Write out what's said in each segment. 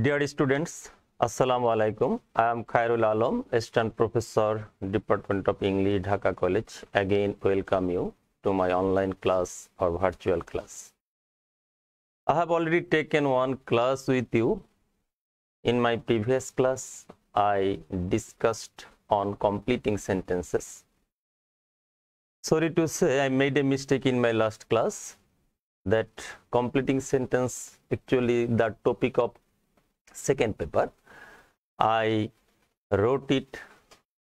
Dear students, Assalamu alaikum. I am Khairul Alam, Assistant Professor, Department of English, Dhaka College. Again, welcome you to my online class or virtual class. I have already taken one class with you. In my previous class, I discussed on completing sentences. Sorry to say, I made a mistake in my last class that completing sentence, actually the topic of second paper, I wrote it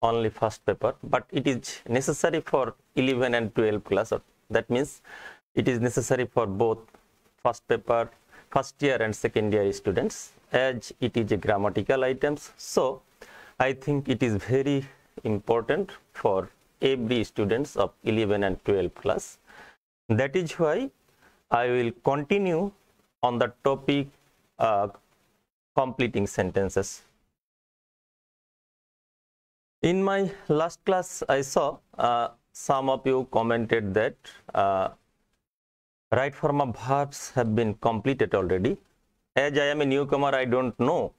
only first paper, but it is necessary for 11 and 12 class. That means it is necessary for both first paper, first year and second year students, as it is a grammatical items. So I think it is very important for every students of 11 and 12 class. That is why I will continue on the topic completing sentences. In my last class, I saw some of you commented that right form of verbs have been completed already. As I am a newcomer, I don't know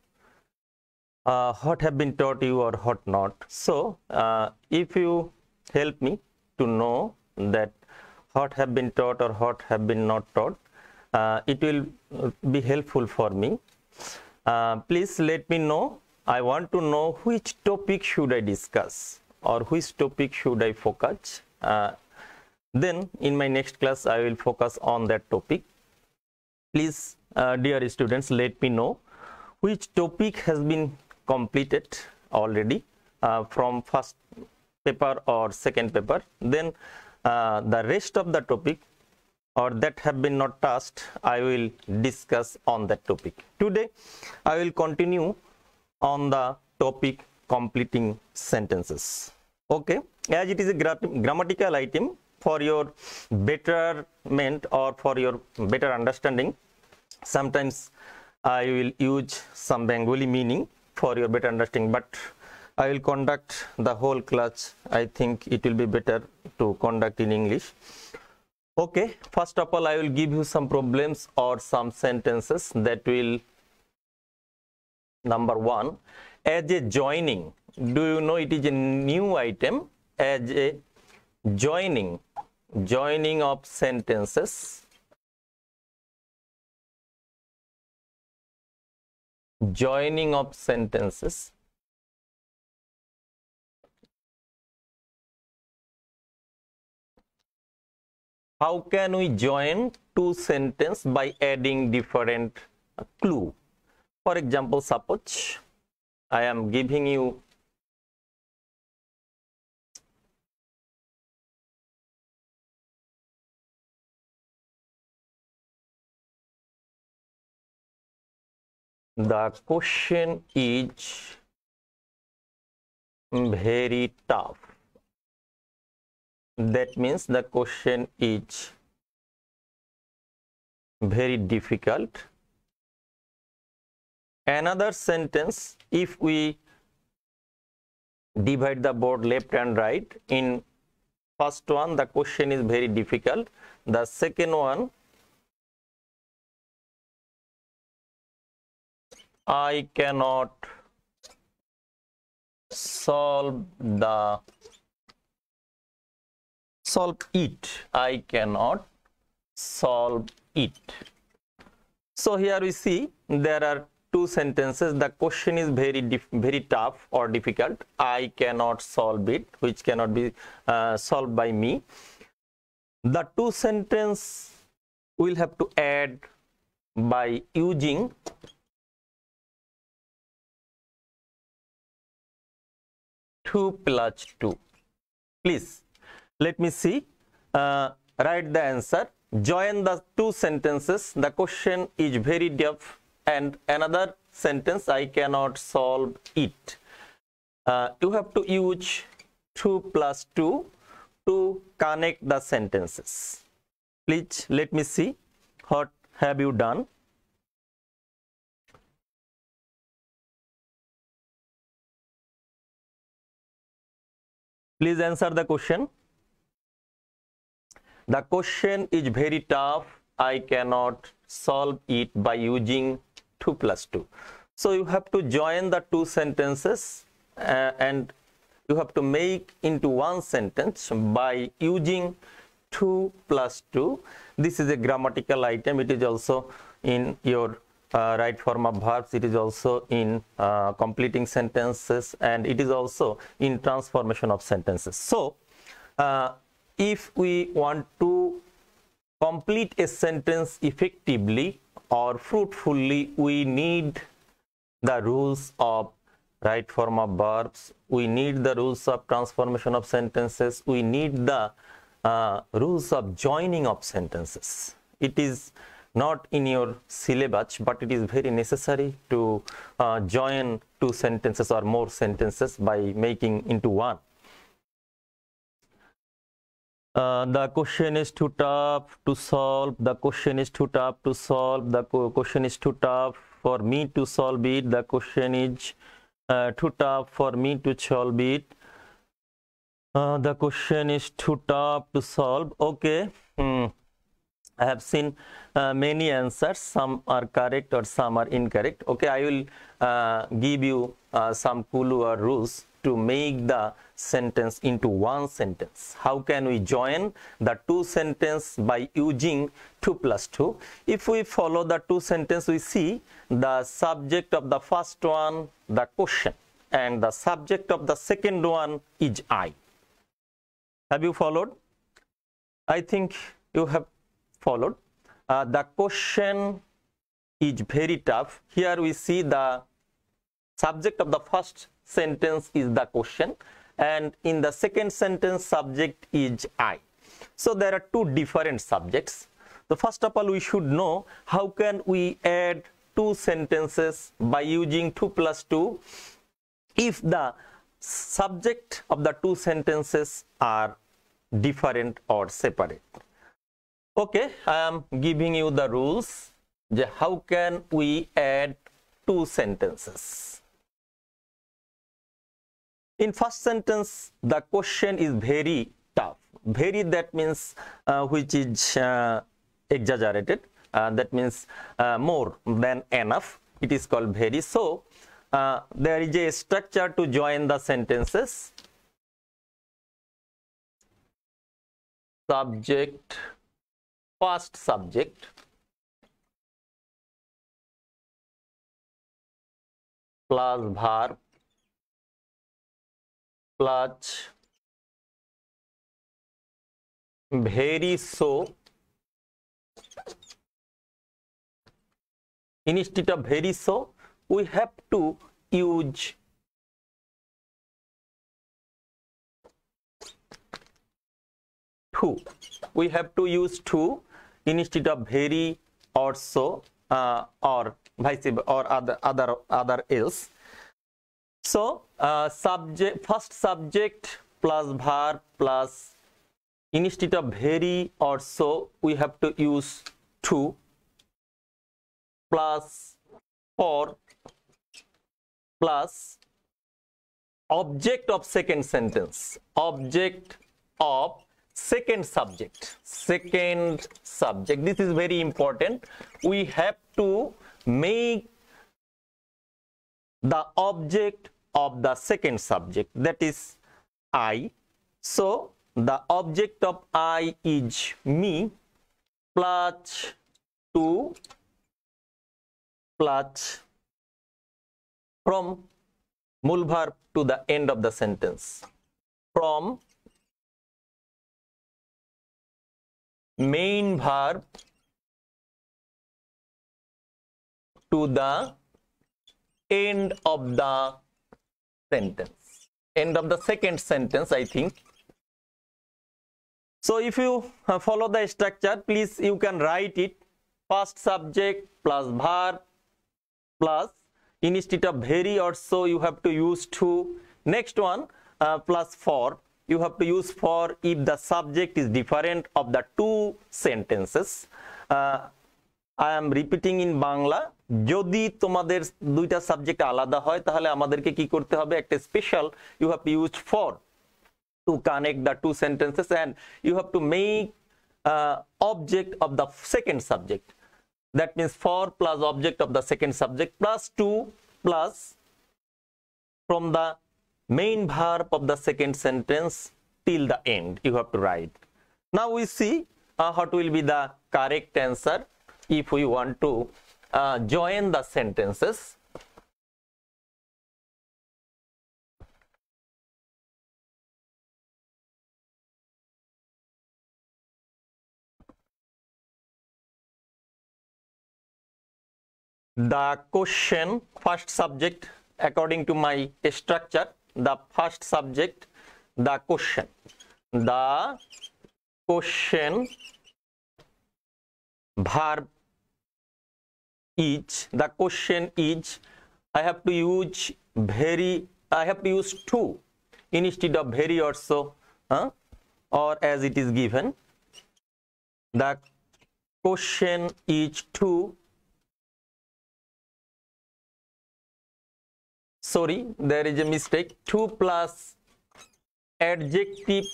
what have been taught you or what not. So if you help me to know that what have been taught or what have been not taught, it will be helpful for me. Please let me know. I want to know which topic should I discuss or which topic should I focus. Then in my next class, I will focus on that topic. Please, dear students, let me know which topic has been completed already from first paper or second paper. Then the rest of the topic or that have been not touched, I will discuss on that topic. Today, I will continue on the topic completing sentences. Okay, as it is a grammatical item, for your betterment or for your better understanding, sometimes I will use some Bengali meaning for your better understanding, but I will conduct the whole class. I think it will be better to conduct in English. Okay, first of all, I will give you some problems or some sentences that will, number one, as a joining. Do you know it is a new item? As a joining of sentences. Joining of sentences. How can we join two sentences by adding different clue? For example, suppose I am giving you the question is very tough. That means the question is very difficult. Another sentence, if we divide the board left and right, in first one the question is very difficult, the second one I cannot solve it. I cannot solve it. So here we see there are two sentences. The question is very tough or difficult. I cannot solve it, which cannot be solved by me. The two sentences we'll have to add by using two plus two. Please let me see. Write the answer. Join the two sentences. The question is very tough, and another sentence, I cannot solve it. You have to use 2 plus 2 to connect the sentences. Please let me see what have you done. Please answer the question. The question is very tough. I cannot solve it by using 2 plus 2. So you have to join the two sentences and you have to make into one sentence by using 2 plus 2. This is a grammatical item. It is also in your right form of verbs. It is also in completing sentences, and it is also in transformation of sentences. So if we want to complete a sentence effectively or fruitfully, we need the rules of right form of verbs, we need the rules of transformation of sentences, we need the rules of joining of sentences. It is not in your syllabus, but it is very necessary to join two sentences or more sentences by making into one. The question is too tough to solve. The question is too tough to solve. The question is too tough for me to solve it. The question is too tough for me to solve it. The question is too tough to solve. Okay. I have seen many answers. Some are correct or some are incorrect. Okay, I will give you some clue or rules to make the sentence into one sentence. How can we join the two sentences by using 2 plus 2? If we follow the two sentences, we see the subject of the first one, the question, and the subject of the second one is I. Have you followed? I think you have followed. The question is very tough. Here we see the subject of the first sentence is the question, and in the second sentence subject is I. So there are two different subjects. So first of all, we should know how can we add two sentences by using 2 plus 2 if the subject of the two sentences are different or separate. Okay, I am giving you the rules. How can we add two sentences? In first sentence, the question is very tough. Very, that means which is exaggerated. That means more than enough. It is called very. So there is a structure to join the sentences. Subject, first subject, plus verb, plus very so. Instead of very so, we have to use two. We have to use two instead of very or so or vice versa or other else. So subject, first subject plus verb plus instead of very or so, we have to use two plus for plus object of second sentence, object of second subject. Second subject, this is very important. We have to make the object of the second subject, that is I. So the object of I is me plus 2 plus from mul verb to the end of the sentence, from main verb to the end of the sentence, end of the second sentence, I think. So if you follow the structure, please you can write it. First subject plus verb plus instead of very or so, you have to use two. Next one plus for. You have to use for if the subject is different of the two sentences. I am repeating in Bangla. যদি তোমাদের দুইটা subject আলাদা হয় তাহলে আমাদেরকে কি করতে হবে, একটা special you have to use for to connect the two sentences, and you have to make object of the second subject. That means for plus object of the second subject plus to plus from the main verb of the second sentence till the end. You have to write. Now we see what will be the correct answer if we want to join the sentences. The question, first subject, according to my structure, the first subject, the question. The question verb is, the question is, I have to use to instead of very or so, or as it is given. The question is to. Sorry, there is a mistake. To plus adjective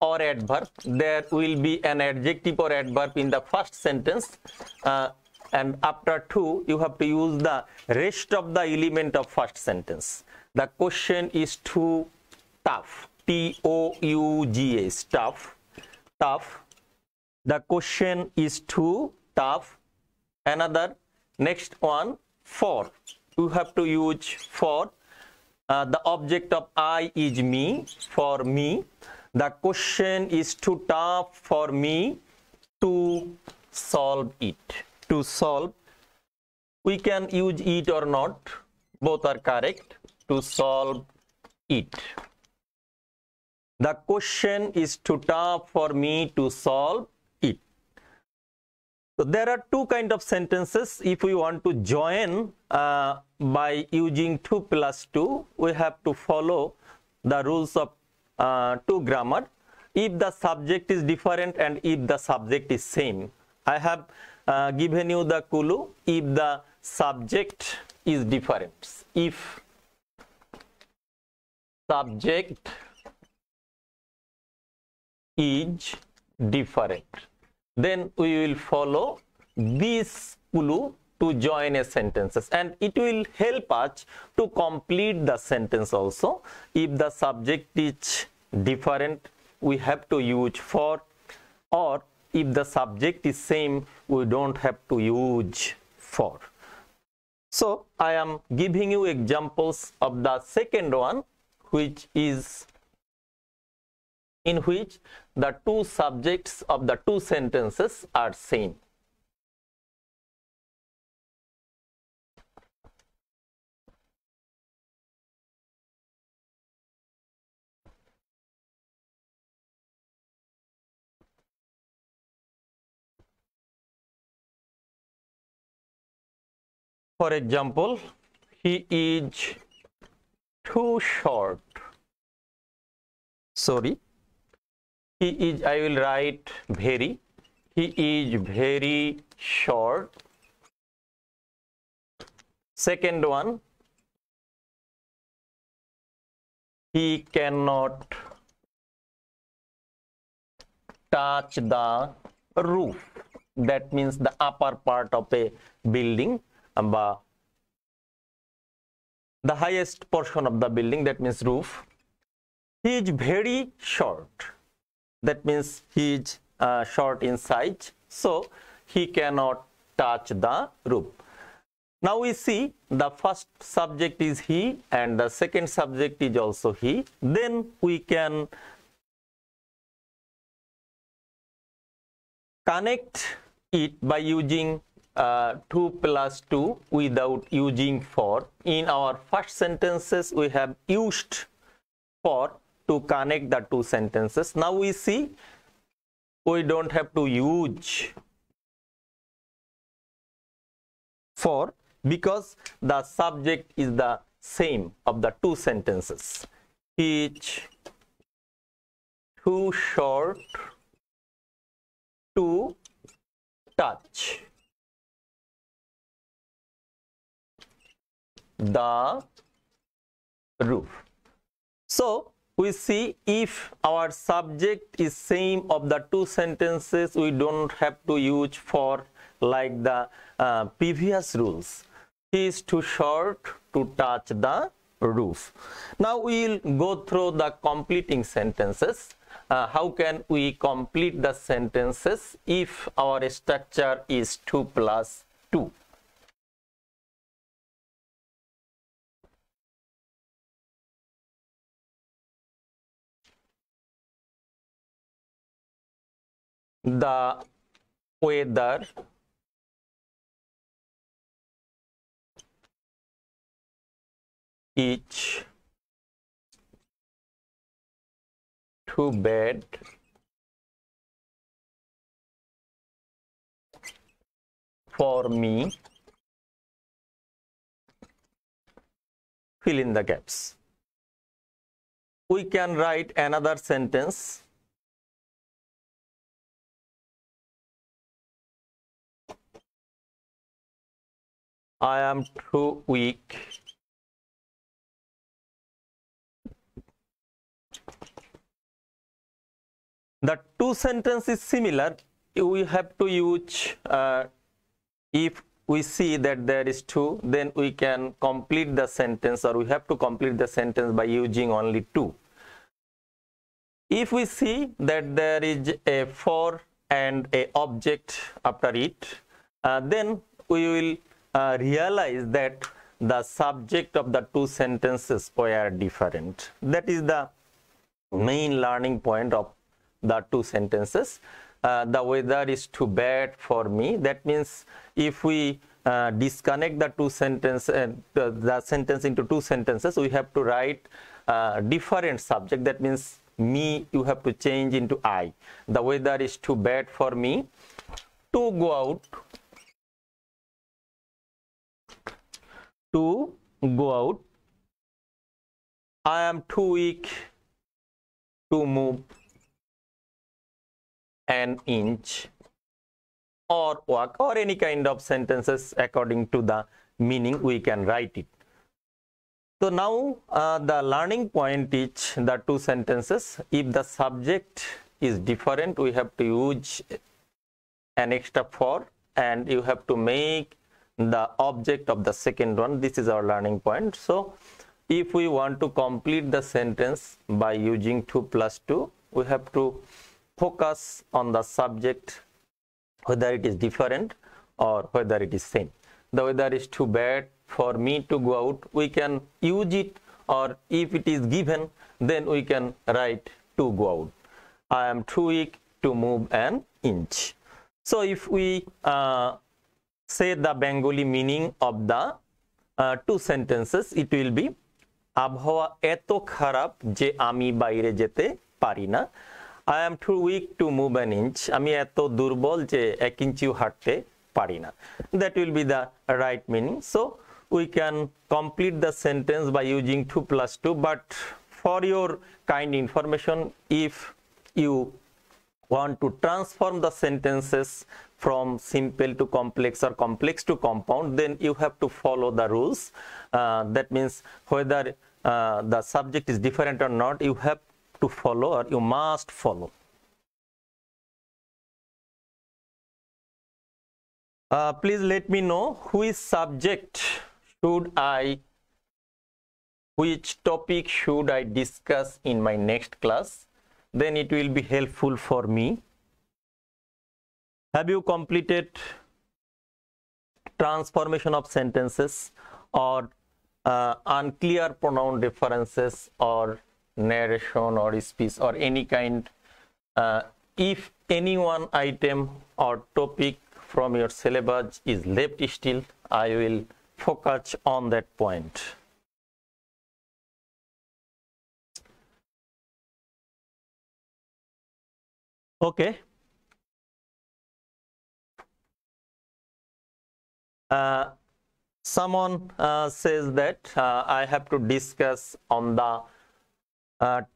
or adverb. There will be an adjective or adverb in the first sentence, and after to you have to use the rest of the element of first sentence. The question is too tough. T-O-U-G-H. Tough. Tough. The question is too tough. Another, next one, for. You have to use for. The object of I is me, for me. The question is too tough for me to solve it. To solve. We can use it or not. Both are correct. To solve it. The question is too tough for me to solve it. So there are two kinds of sentences. If we want to join by using to plus to, we have to follow the rules of to grammar. If the subject is different and if the subject is same. I have given you the clue if the subject is different. If subject is different, then we will follow this clue to join a sentences, and it will help us to complete the sentence also. If the subject is different, we have to use for, or if the subject is same, we don't have to use for. So I am giving you examples of the second one, which is in which the two subjects of the two sentences are same. For example, he is too short. Sorry. He is, I will write very. He is very short. Second one, he cannot touch the roof. That means the upper part of a building, the highest portion of the building, that means roof. He is very short. That means he is short in size, so he cannot touch the roof. Now we see the first subject is he and the second subject is also he. Then we can connect it by using 2 plus 2 without using for. In our first sentences, we have used for to connect the two sentences. Now we see we don't have to use for because the subject is the same of the two sentences. He is too short to touch the roof. So we see if our subject is same of the two sentences, we don't have to use for like the previous rules. He is too short to touch the roof. Now we will go through the completing sentences. How can we complete the sentences if our structure is 2 plus 2? The weather is too bad for me. Fill in the gaps. We can write another sentence. I am too weak The two sentence is similar. We have to use, if we see that there is two, then we can complete the sentence, or we have to complete the sentence by using only two. If we see that there is a for and a object after it, then we will realize that the subject of the two sentences were different. That is the main learning point of the two sentences. The weather is too bad for me. That means if we disconnect the two sentences, the sentence into two sentences, we have to write different subject. That means me, you have to change into I. The weather is too bad for me to go out. To go out. I am too weak to move an inch, or walk, or any kind of sentences according to the meaning we can write it. So now the learning point is the two sentences. If the subject is different, we have to use an extra for, and you have to make the object of the second one. This is our learning point. So if we want to complete the sentence by using 2 plus 2, we have to focus on the subject, whether it is different or whether it is same. The weather is too bad for me to go out. We can use it, or if it is given, then we can write to go out. I am too weak to move an inch. So if we say the Bengali meaning of the two sentences, it will be আবহাওয়া এত খারাপ যে আমি বাইরে যেতে পারি না. I am too weak to move an inch. আমি এত দুর্বল যে 1 ইঞ্চিও হাঁটতে পারি না. That will be the right meaning. So we can complete the sentence by using 2 plus 2. But for your kind information, if you want to transform the sentences from simple to complex or complex to compound, then you have to follow the rules. That means whether the subject is different or not, you have to follow, or you must follow. Please let me know which subject which topic should I discuss in my next class. Then it will be helpful for me. Have you completed transformation of sentences, or unclear pronoun references, or narration, or speech, or any kind? If any one item or topic from your syllabus is left still, I will focus on that point. Okay. Someone says that I have to discuss on the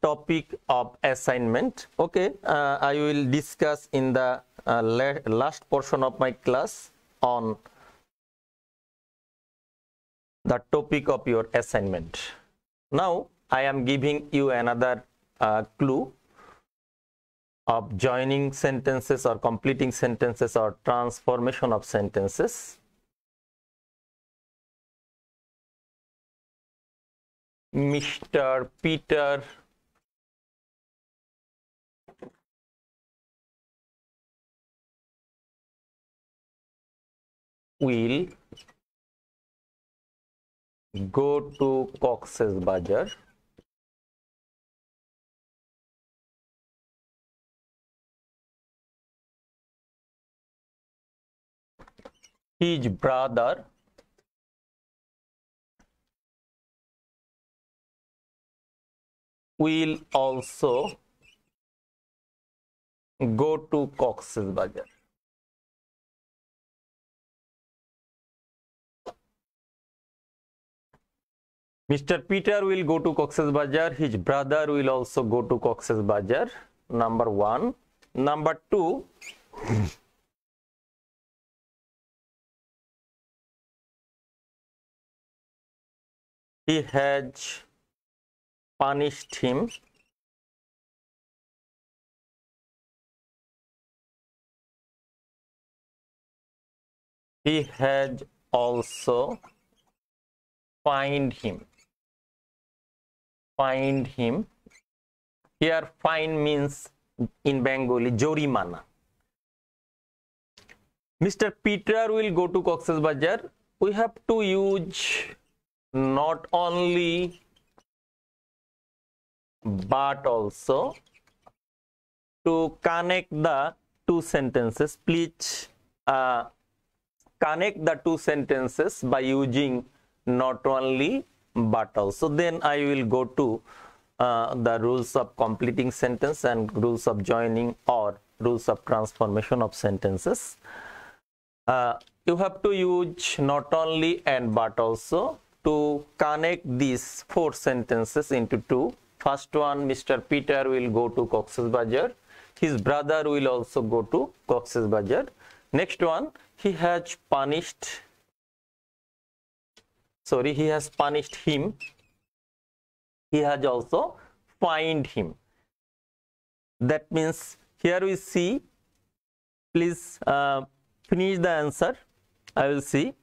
topic of assignment. Okay, I will discuss in the last portion of my class on the topic of your assignment. Now I am giving you another clue. of joining sentences or completing sentences or transformation of sentences. Mr. Peter will go to Cox's Bazar. His brother will also go to Cox's Bazar. Mr. Peter will go to Cox's Bazar. His brother will also go to Cox's Bazar. Number 1. Number 2. He has punished him. He has also fined him. Fined him. Here fine means in Bengali jorimana. Mr. Peter will go to Cox's Bazar. We have to use not only but also to connect the two sentences. Please connect the two sentences by using not only but also. Then I will go to the rules of completing sentence and rules of joining or rules of transformation of sentences. You have to use not only and but also to connect these 4 sentences into 2. First one, Mr. Peter will go to Cox's Bazar. His brother will also go to Cox's Bazar. Next one, he has punished him. He has also fined him. That means here we see, please finish the answer. I will see.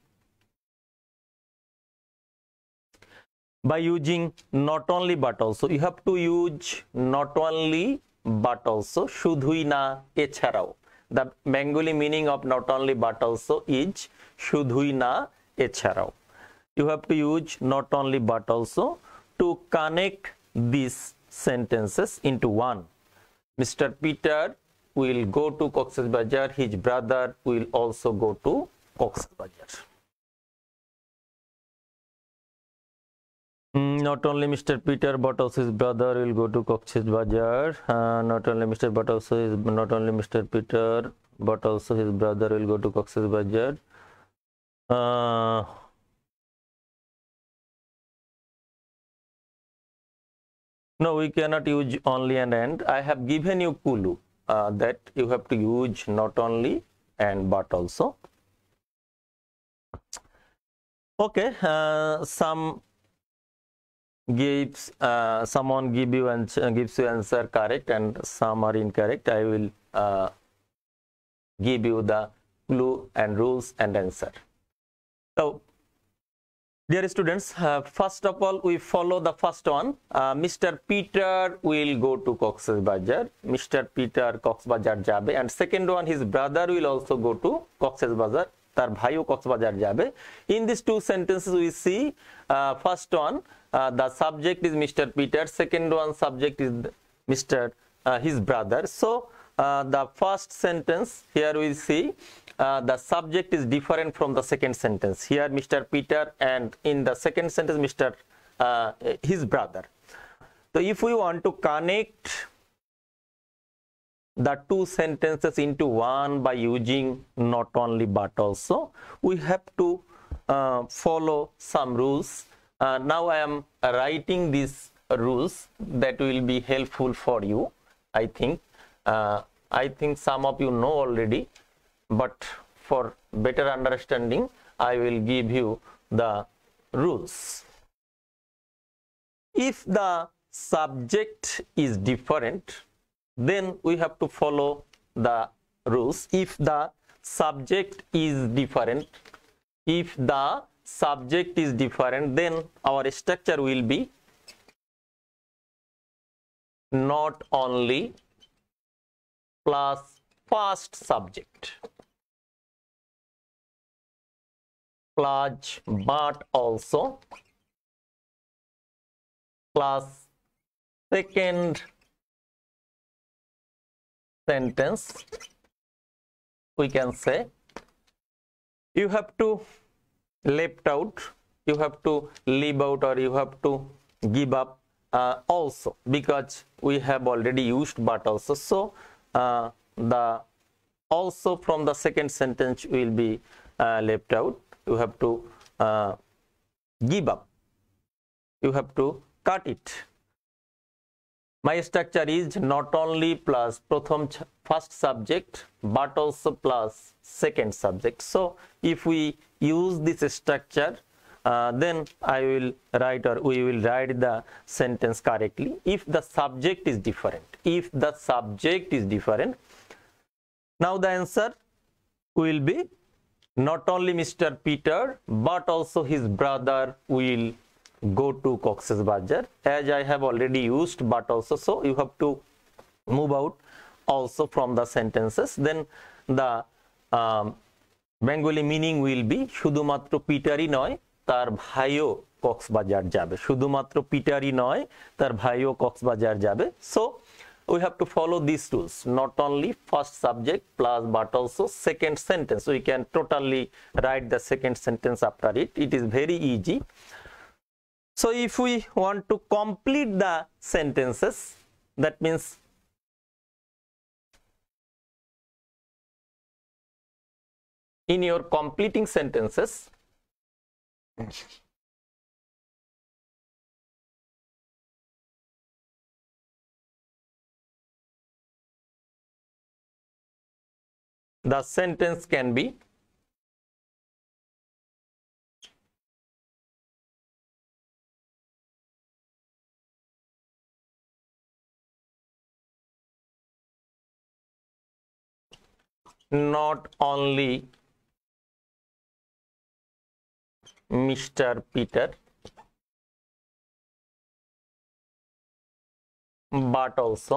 By using not only but also, you have to use not only but also, shudhui na echarao. The Bengali meaning of not only but also is shudhui na echarao. You have to use not only but also to connect these sentences into one. Mr. Peter will go to Cox's Bazar. His brother will also go to Cox's Bazar. Not only Mr. Peter but also his brother will go to Cox's Bazar. Not only Mr. Peter but also his brother will go to Cox's Bazar. No, we cannot use only and. I have given you clue that you have to use not only and but also. Okay, someone gives you answer correct and some are incorrect. I will give you the clue and rules and answer. So, dear students, first of all, we follow the first one. Mr. Peter will go to Cox's Bazar. Mr. Peter Cox's Bazar jabe. And second one, his brother will also go to Cox's Bazar. Tar bhayo Cox's Bazar jabe. In these two sentences, we see first one, the subject is Mr. Peter. Second one, subject is his brother. So, the first sentence here we see the subject is different from the second sentence. Here Mr. Peter and in the second sentence his brother. So if we want to connect the two sentences into one by using not only but also, we have to follow some rules. Now I am writing these rules that will be helpful for you. I think some of you know already, but for better understanding, I will give you the rules. If the subject is different, then we have to follow the rules. If the subject is different, then our structure will be not only plus first subject plus but also plus second sentence. We can say you have to left out, you have to leave out, or you have to give up also, because we have already used but also. So the also from the second sentence will be left out. You have to give up, you have to cut it. My structure is not only plus first subject but also plus second subject. So if we use this structure, then I will write, or we will write the sentence correctly if the subject is different. If the subject is different, now the answer will be not only Mr. Peter but also his brother will go to Cox's Bazar. As I have already used but also, so you have to move out also from the sentences. Then the Bengali meaning will be শুধুমাত্র পিটারই নয় তার ভাইও কক্সবাজার যাবে, শুধুমাত্র পিটারই নয় তার ভাইও কক্সবাজার যাবে. So we have to follow these rules, not only first subject plus but also second sentence. We can totally write the second sentence after it. It is very easy. So if we want to complete the sentences, that means in your completing sentences, the sentence can be not only Mr. Peter but also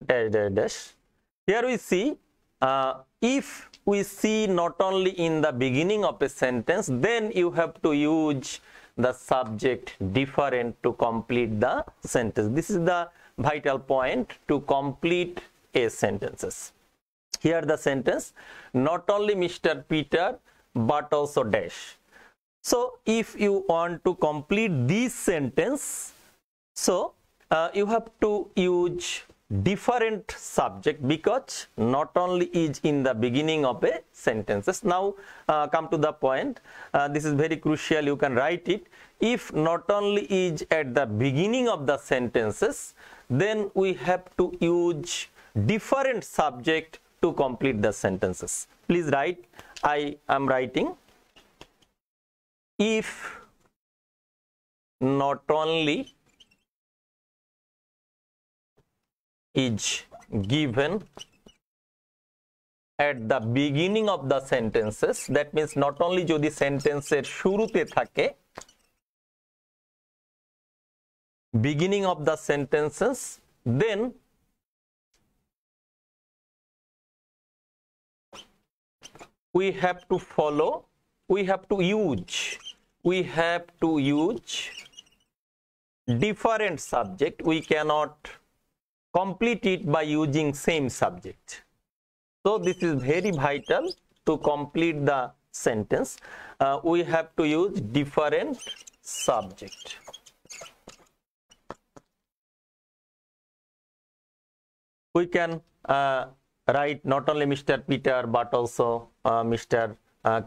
dash dash dash. Here we see if we see not only in the beginning of a sentence, then you have to use the subject different to complete the sentence. This is the vital point to complete a sentences. Here the sentence not only Mr. Peter but also dash. So if you want to complete this sentence, so you have to use different subject, because not only is in the beginning of a sentences. Now come to the point. This is very crucial, you can write it. If not only is at the beginning of the sentences, then we have to use different subject to complete the sentences. Please write. I am writing. If not only is given at the beginning of the sentences, that means not only যদি সেন্টেন্সের শুরুতে থাকে, beginning of the sentences, then we have to follow, we have to use different subject. We cannot complete it by using same subject. So this is very vital to complete the sentence. We have to use different subject. We can write not only Mr. Peter but also Mr.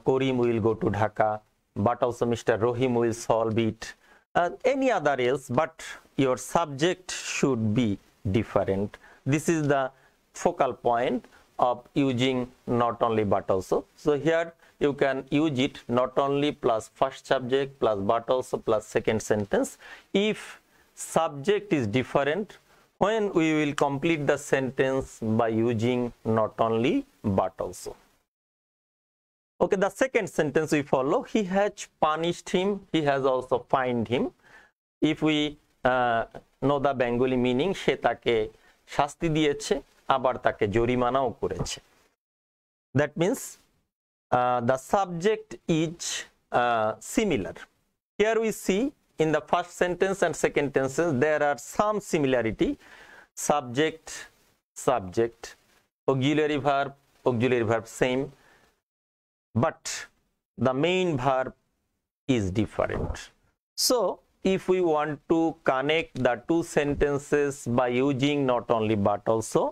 Karim will go to Dhaka, but also Mr. Rohim will solve it, any other else, but your subject should be different. This is the focal point of using not only but also. So here you can use it not only plus first subject plus but also plus second sentence if subject is different when we will complete the sentence by using not only but also. Okay, the second sentence we follow, he has punished him, he has also fined him. If we know the Bengali meaning, সে তাকে শাস্তি দিয়েছে আবার তাকে জরিমানাও করেছে. That means the subject is similar. Here we see in the first sentence and second tenses there are some similarity. Subject, subject, auxiliary verb same, but the main verb is different. So if we want to connect the two sentences by using not only but also,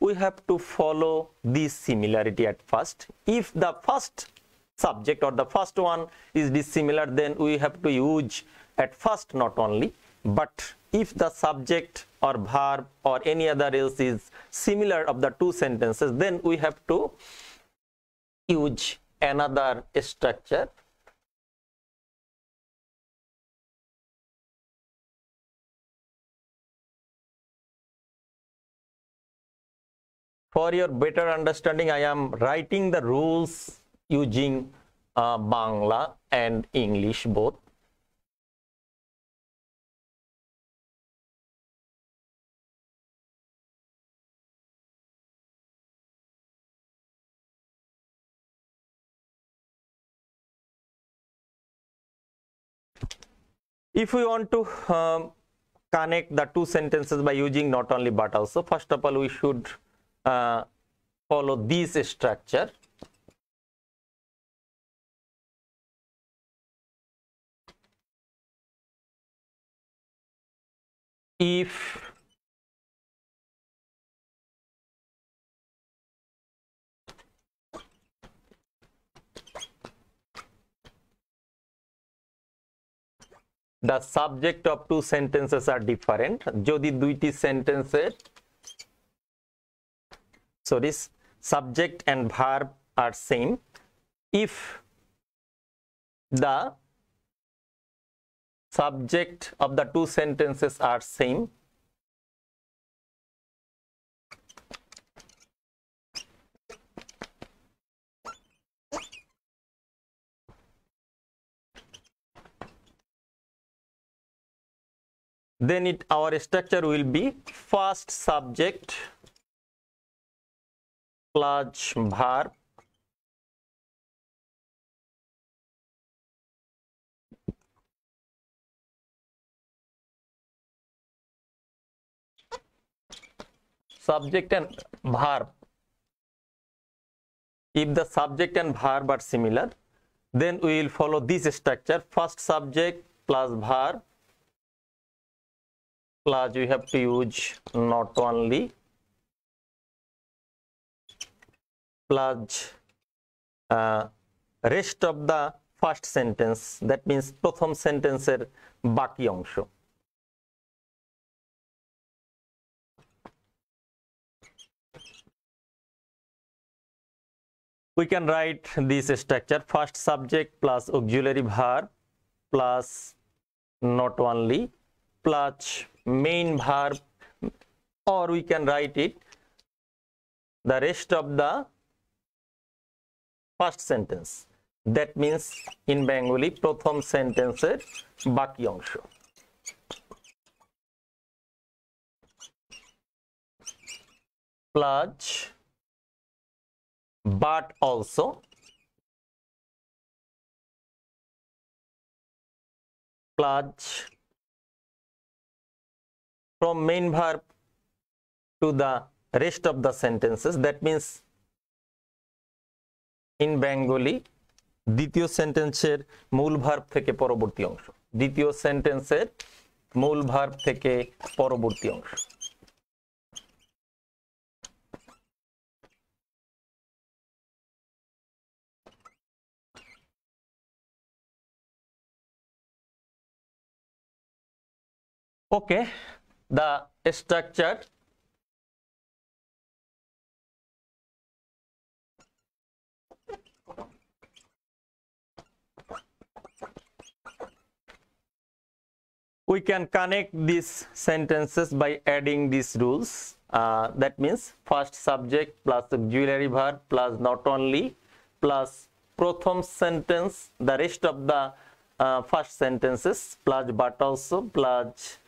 we have to follow this similarity at first. If the first subject or the first one is dissimilar, then we have to use at first not only, but if the subject or verb or any other else is similar of the two sentences, then we have to use another structure. For your better understanding, I am writing the rules using Bangla and English both. If we want to connect the two sentences by using not only but also, first of all we should follow this structure. If the subject of two sentences are different, যদি দুইটি সেন্টেন্সের subject and verb are same, if the subject of the two sentences are same, then our structure will be first subject plus verb subject and verb. If the subject and verb are similar, then we will follow this structure: first subject plus verb plus we have to use not only plus rest of the first sentence, that means প্রথম সেন্টেন্সের বাকি অংশ. We can write this structure: first subject plus auxiliary verb plus not only plus main verb, or we can write it the rest of the first sentence. That means in Bengali প্রথম সেন্টেন্সের বাকি অংশ. Plus but also plus from main verb to the rest of the sentences. That means in Bengali দ্বিতীয় সেন্টেন্সের মূল verb থেকে পরবর্তী অংশ, দ্বিতীয় সেন্টেন্সের মূল ভার্ব থেকে পরবর্তী অংশ. Okay, the structure We can connect these sentences by adding these rules. That means first subject plus auxiliary verb plus not only plus prothom sentence, the rest of the first sentences plus but also plus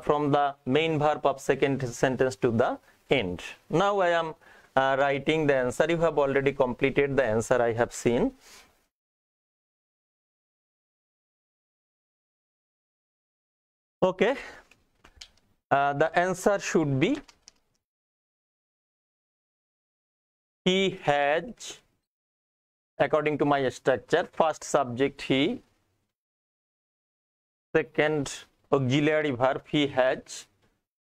from the main verb of second sentence to the end. Now I am writing the answer. You have already completed the answer, I have seen. Okay, the answer should be he has, according to my structure, first subject he, second auxiliary verb he has,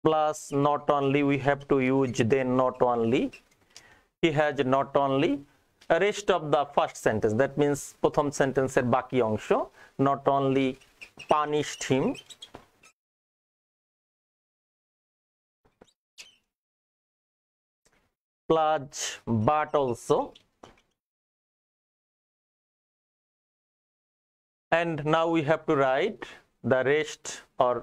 plus not only, we have to use then not only, he has not only, rest of the first sentence, that means প্রথম সেন্টেন্সের বাকি অংশ, not only punished him, plus but also, and now we have to write the rest or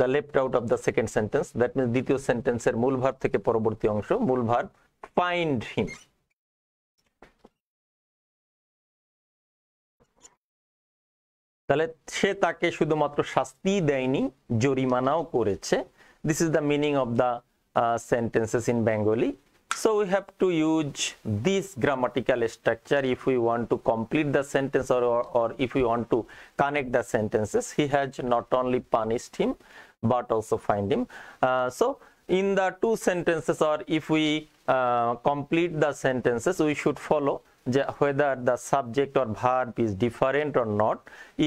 the left out of the second sentence, that means দ্বিতীয় সেন্টেন্সের মূল verb থেকে পরবর্তী অংশ, মূল ভার্ব find him. তাহলে সে তাকে শুধুমাত্র শাস্তি দেয়নি, জরিমানাও করেছে. This is the meaning of the sentences in Bengali. So we have to use this grammatical structure if we want to complete the sentence or if we want to connect the sentences. He has not only punished him but also fined him. So in the two sentences, or if we complete the sentences, we should follow whether the subject or verb is different or not.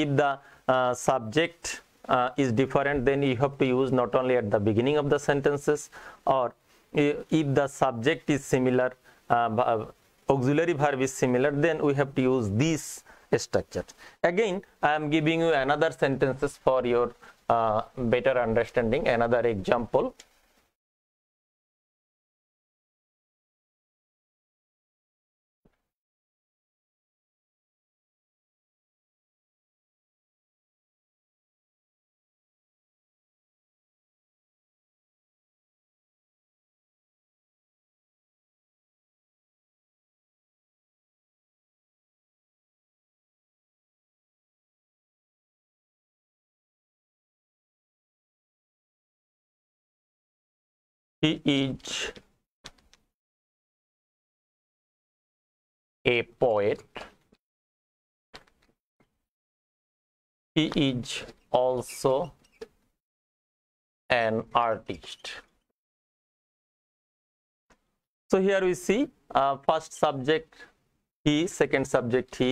If the subject is different, then you have to use not only at the beginning of the sentences, or if the subject is similar, auxiliary verb is similar, then we have to use this structure. Again, I am giving you another sentences for your better understanding, another example. He is a poet. He is also an artist. So here we see first subject he, second subject he,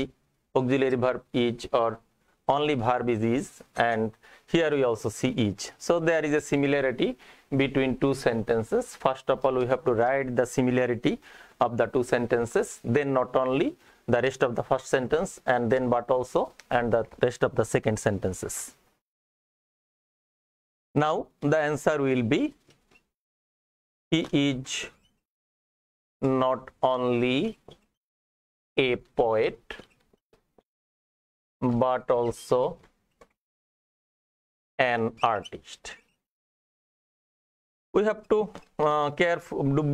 auxiliary verb is, or only verb is, and here we also see is. So there is a similarity between two sentences. First of all, we have to write the similarity of the two sentences, then not only the rest of the first sentence, and then but also, and the rest of the second sentences. Now the answer will be he is not only a poet but also an artist. We have to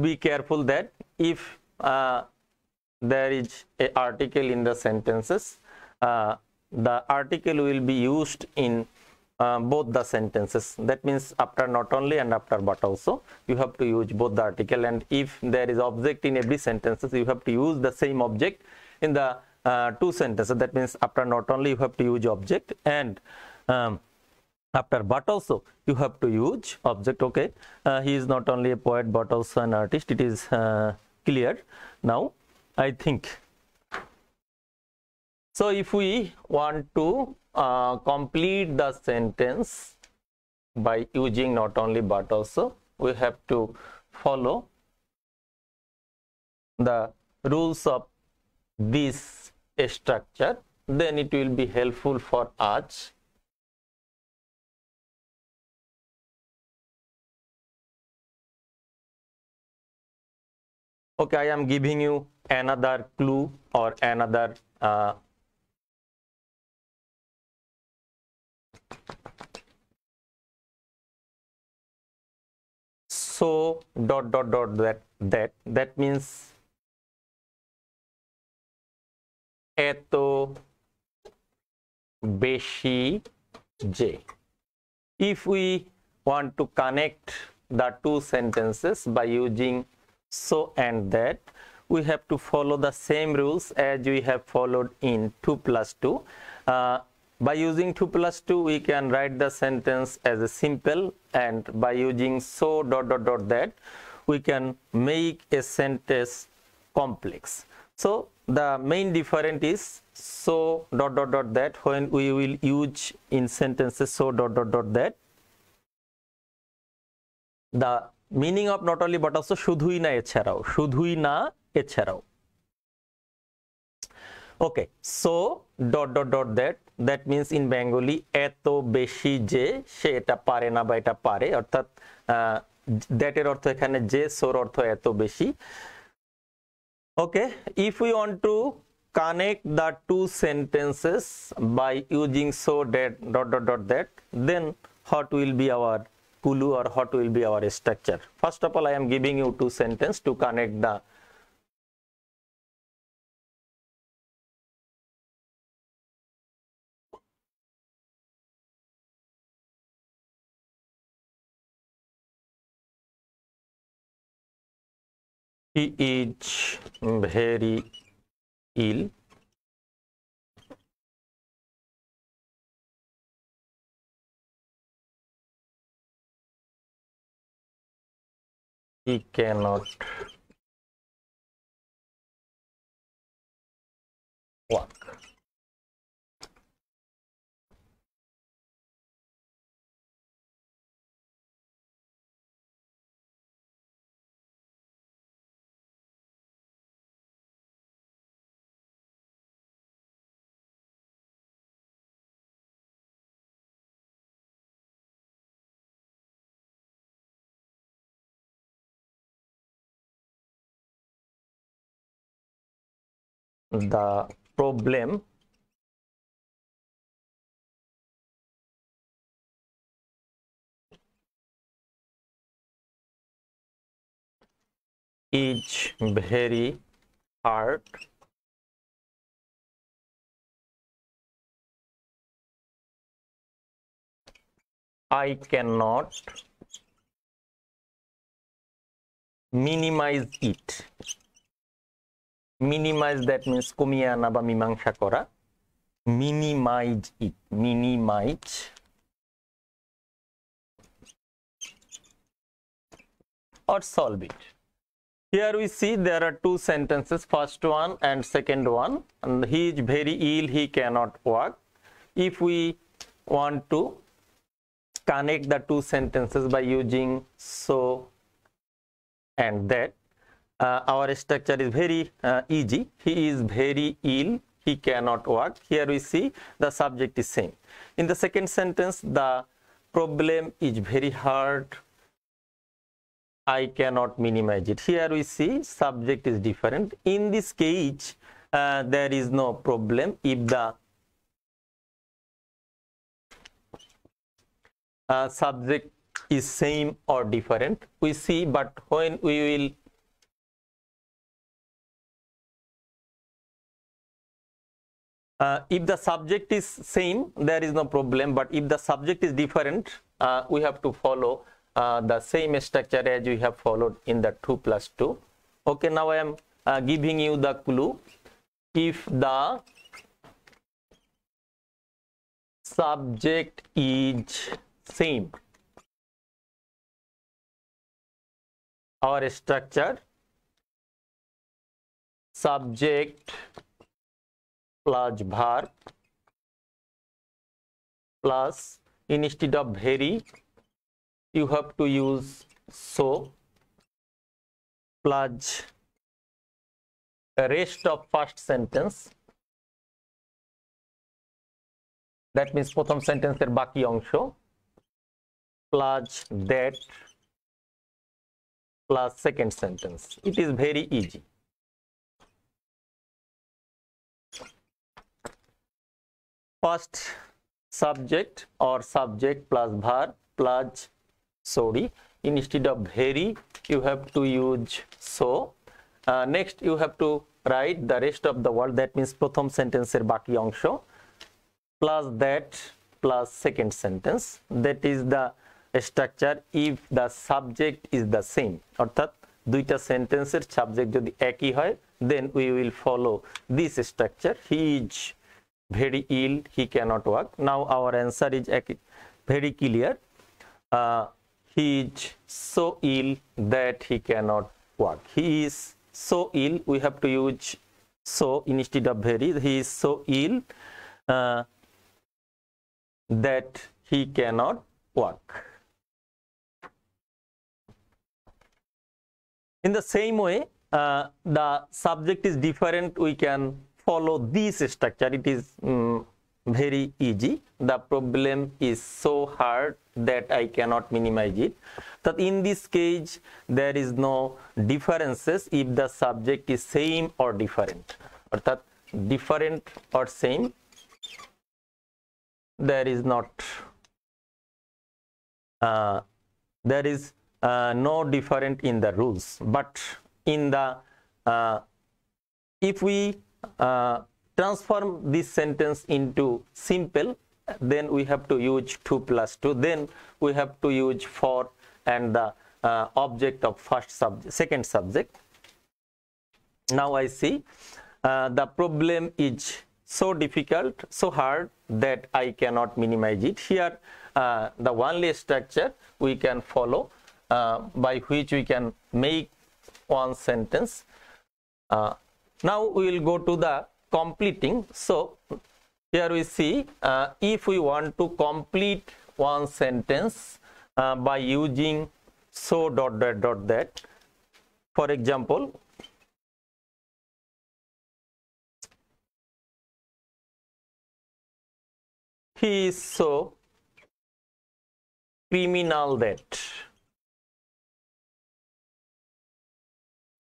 be careful that if there is an article in the sentences, the article will be used in both the sentences. That means after not only and after but also, you have to use both the article, and if there is object in every sentences, you have to use the same object in the two sentences. That means after not only you have to use object, and after but also you have to use object. Okay, he is not only a poet but also an artist. It is clear now, I think. So if we want to complete the sentence by using not only but also, we have to follow the rules of this structure, then it will be helpful for us. Okay, I am giving you another clue or another so dot dot dot that means eto beshi je. If we want to connect the two sentences by using so and that, we have to follow the same rules as we have followed in 2 plus 2. By using 2 plus 2, we can write the sentence as a simple, and by using so dot dot dot that, we can make a sentence complex. So the main difference is so dot dot dot that. When we will use in sentences so dot dot dot that, the meaning of not only but also shudhui na echarao, shudhui na echarao. Okay, so dot dot dot that means in Bengali eto beshi je she eta pare na ba eta pare, অর্থাৎ that এর অর্থ এখানে যে, সোর অর্থ এত বেশি. Okay, if we want to connect the two sentences by using so that dot dot dot that, then what will be our clue or what will be our structure? First of all, I am giving you two sentences to connect the he is very ill. He cannot walk. The problem is very hard. I cannot minimize it. Minimize, that means কমিয়ে আনা বা মীমাংসা করা. Minimize it. Minimize. Or solve it. Here we see there are two sentences, first one and second one. And he is very ill, he cannot walk. If we want to connect the two sentences by using so and that, our structure is very easy. He is very ill, he cannot walk. Here we see the subject is same. In the second sentence, the problem is very hard, I cannot minimize it. Here we see subject is different. In this case, there is no problem if the subject is same or different. We see, but when we will if the subject is same, there is no problem, but if the subject is different, we have to follow the same structure as we have followed in the 2 plus 2. Okay, now I am giving you the clue. If the subject is same, our structure subject plus verb plus, instead of very, you have to use so, plus the rest of first sentence, that means প্রথম সেন্টেন্সের বাকি অংশ, plus that plus second sentence. It is very easy. First subject or subject plus verb plus sorry, instead of very you have to use so. Next you have to write the rest of the word, that means prothom sentence er baki ongsho plus that plus second sentence, that is the structure if the subject is the same, অর্থাৎ দুইটা সেন্টেন্সের subject যদি একই হয় then we will follow this structure. He is very ill, he cannot work. Now our answer is very clear. He is so ill that he cannot work. He is so ill, we have to use so instead of very. He is so ill that he cannot work. In the same way, the subject is different, we can follow this structure. It is very easy. The problem is so hard that I cannot minimize it. That in this case there is no differences if the subject is same or different. That different or same, there is not there is no different in the rules. But in the if we transform this sentence into simple, then we have to use 2 plus 2, then we have to use for and the object of second subject. Now I see the problem is so difficult, so hard that I cannot minimize it. Here the only structure we can follow by which we can make one sentence. Now we will go to the completing. So here we see if we want to complete one sentence by using so dot dot dot that. For example, he is so criminal that.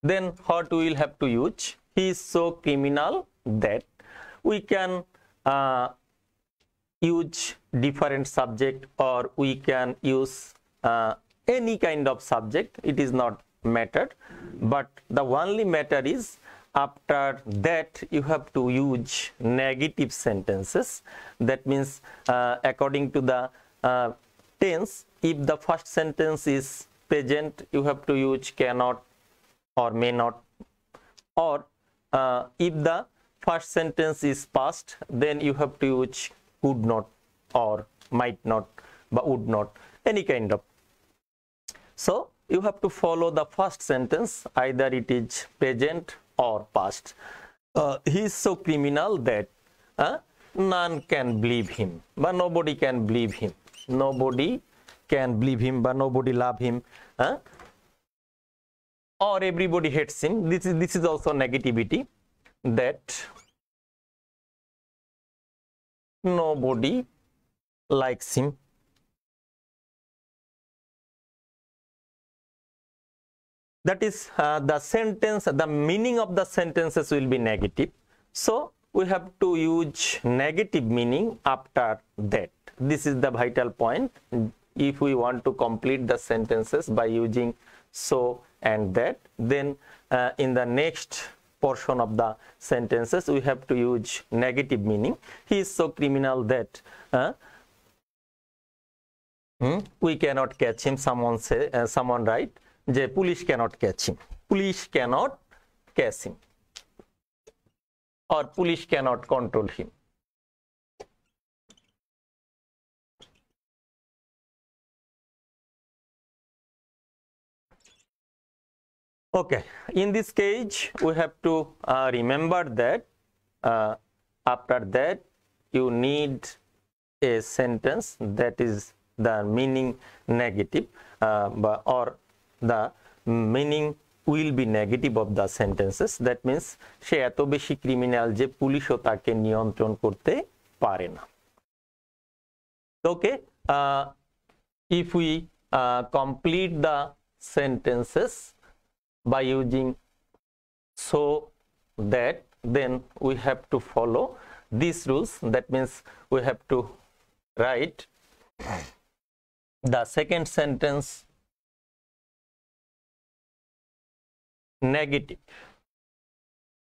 Then what we will have to use? He is so criminal that. We can use different subject or we can use any kind of subject. It is not matter, but the only matter is after that you have to use negative sentences. That means according to the tense, if the first sentence is present you have to use cannot or may not, or if the first sentence is past then you have to use could not or might not but would not, any kind of. So you have to follow the first sentence, either it is present or past. He is so criminal that none can believe him, but nobody can believe him. Nobody can believe him, but nobody love him. Or everybody hates him. This is also negativity, that nobody likes him. That is the sentence, the meaning of the sentences will be negative. So we have to use negative meaning after that. This is the vital point. If we want to complete the sentences by using so and that, then in the next portion of the sentences we have to use negative meaning. He is so criminal that we cannot catch him. Someone write যে police cannot catch him. Police cannot catch him, or police cannot control him. Okay, in this case we have to remember that after that you need a sentence that is the meaning negative or the meaning will be negative of the sentences. That means সে এত বেশি criminal যে পুলিশও তাকে নিয়ন্ত্রণ করতে পারে না. Okay, if we complete the sentences by using so that, then we have to follow these rules. That means we have to write the second sentence negative.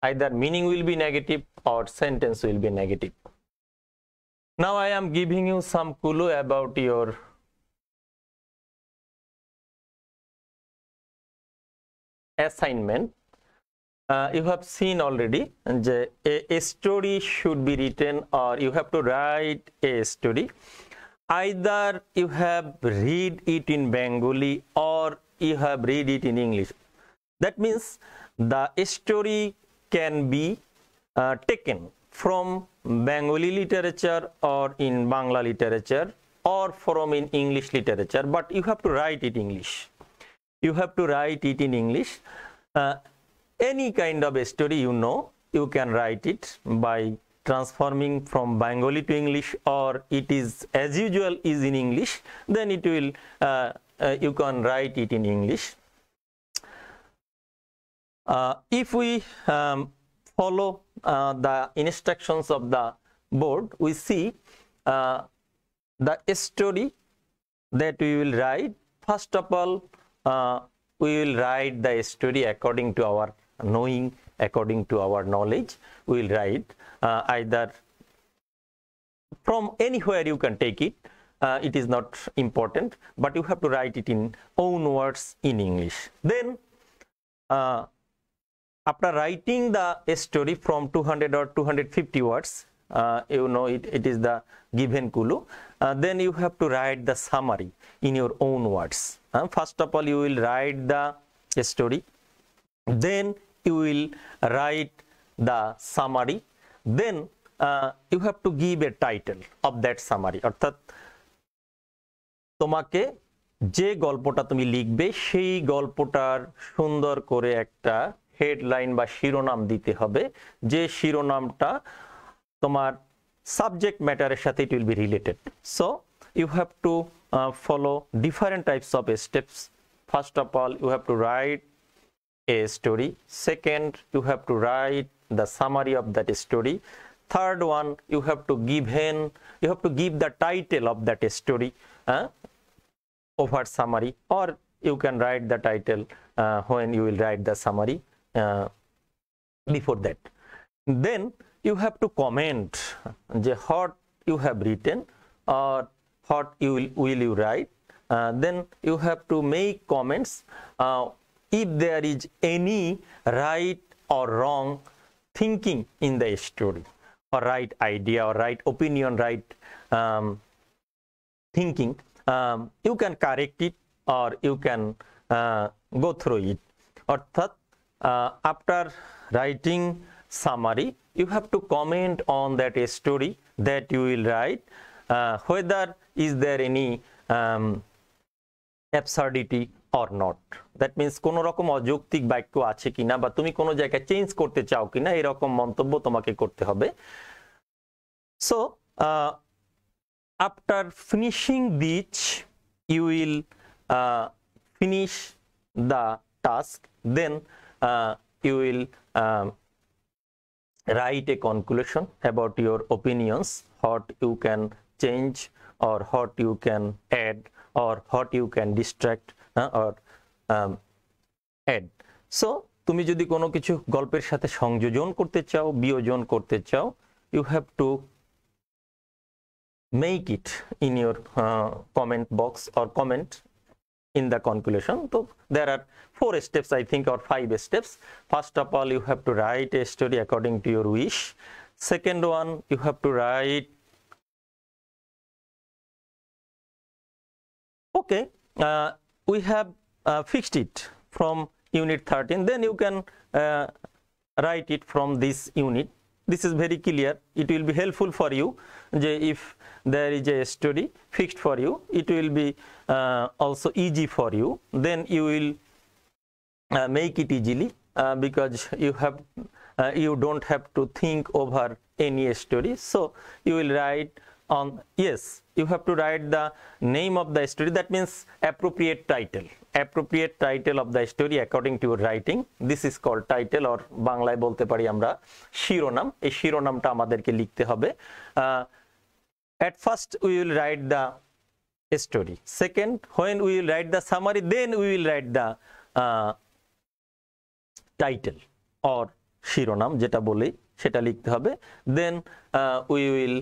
Either meaning will be negative or sentence will be negative. Now I am giving you some clue about your assignment. You have seen already a story should be written, or you have to write a story. Either you have read it in Bengali or you have read it in English. That means the story can be taken from Bengali literature or in Bangla literature or from in English literature, but you have to write it in English. You have to write it in English. Any kind of a story, you can write it by transforming from Bengali to English, or it is as usual is in English, then it will you can write it in English. If we follow the instructions of the board, we see the story that we will write. First of all, we will write the story according to our knowing, according to our knowledge. We will write either from anywhere you can take it. It is not important, but you have to write it in own words in English. Then after writing the story from 200 or 250 words, it is the given clue. Then you have to write the summary in your own words. First of all, you will write the story. Then you will write the summary. Then you have to give a title of that summary. অর্থাৎ তোমাকে যে গল্পটা তুমি লিখবে সেই গল্পটার সুন্দর করে একটা হেডলাইন বা শিরোনাম দিতে হবে, যে শিরোনামটা তোমার সাবজেক্ট ম্যাটারের সাথে it will be related. So you have to follow different types of steps. First of all, you have to write a story. Second, you have to write the summary of that story. Third one, you have to give the title of that story over summary, or you can write the title when you will write the summary before that. Then you have to comment what you have written or what will you write. Then you have to make comments if there is any right or wrong thinking in the story, or right idea or right opinion, right thinking. You can correct it or you can go through it. Orthat, after writing summary, you have to comment on that story that you will write, whether is there any absurdity or not. That means কোন রকম অযৌক্তিক বাক্য আছে কিনা বা তুমি কোন জায়গায় চেঞ্জ করতে চাও কিনা এরকম মন্তব্য তোমাকে করতে হবে. So after finishing this, you will finish the task. Then you will write a conclusion about your opinions, what you can change or what you can add or what you can distract or add. So তুমি যদি কোনো কিছু গল্পের সাথে সংযোজন করতে চাও, বিয়োজন করতে চাও, you have to make it in your comment box or comment in the conclusion. So there are 4 steps, I think, or 5 steps. First of all, you have to write a story according to your wish. Second one, you have to write. Okay, we have fixed it from unit 13. Then you can write it from this unit. This is very clear. It will be helpful for you. If there is a story fixed for you, it will be also easy for you. Then you will make it easily because you don't have to think over any story. So you will write on, yes, you have to write the name of the story. That means appropriate title of the story according to your writing. This is called title, or বাংলায় বলতে পারি আমরা শিরোনাম. এই শিরোনামটা আমাদেরকে লিখতে হবে. At first we will write the story. Second, when we will write the summary, then we will write the title or শিরোনাম যেটা বলি সেটা লিখতে হবে. Then we will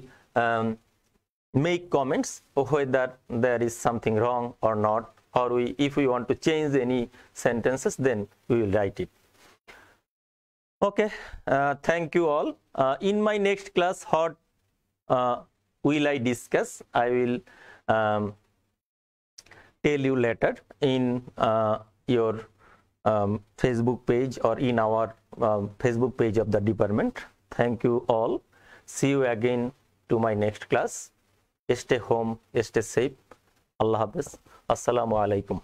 make comments whether there is something wrong or not, or if we want to change any sentences, then we will write it. Okay, thank you all. In my next class, what will I discuss? I will tell you later in your Facebook page or in our Facebook page of the department. Thank you all. See you again to my next class. Stay home, stay safe. Allah Hafiz. Assalamu alaikum.